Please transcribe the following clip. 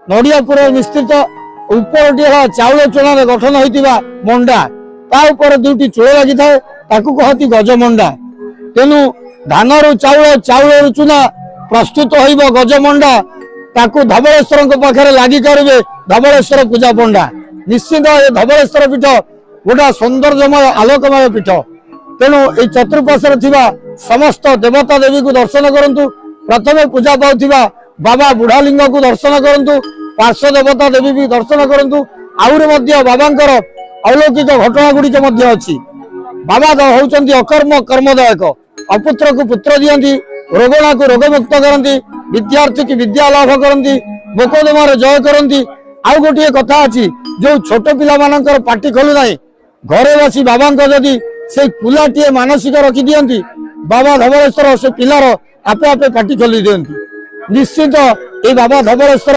नड़ियापुर निश्चित उपरटी चाउल चूना गठन होता मंडा तापर दुटी चूल लगी थाए कहती गजमंडा। तेणु धान रु चाउल चाउल चूना प्रस्तुत हो गजमंडा ताकू धवलेश्वर पाखे लगी करेंगे धवलेश्वर पूजा पंडा। निश्चित ये धवलेश्वर पीठ गोटा सौंदर्यमय आलोकमय पीठ। तेणु ये चतुर्पार्श्व थिबा समस्त देवता देवी को दर्शन करंतु। प्रथमे पूजा पाउथिबा बाबा बुढ़ालिंग को दर्शन करंतु। पार्श्व देवता देवी भी दर्शन करंतु। आउर मध्य बाबांकर अलौकिक घटना गुड़िक मध्य अछि। बाबा होउचंती अकर्म कर्मदायक। अपुत्र को पुत्र दियंती, रोगणा को रोगमुक्त करंती, विद्यार्थी की विद्या लाभ करंती, मोकदमार जय करंती। आउ गोटे कथा अछि जो छोट पिला मानकर पाटी खोलु नाही घरे बसी बाबा जदि से पुलाटीए मानसिक रखी दियंती बाबा धवलेश्वर से पिलार आपे आपे पाटी खोली दियंती। निश्चित ये बाबा धवलेश्वर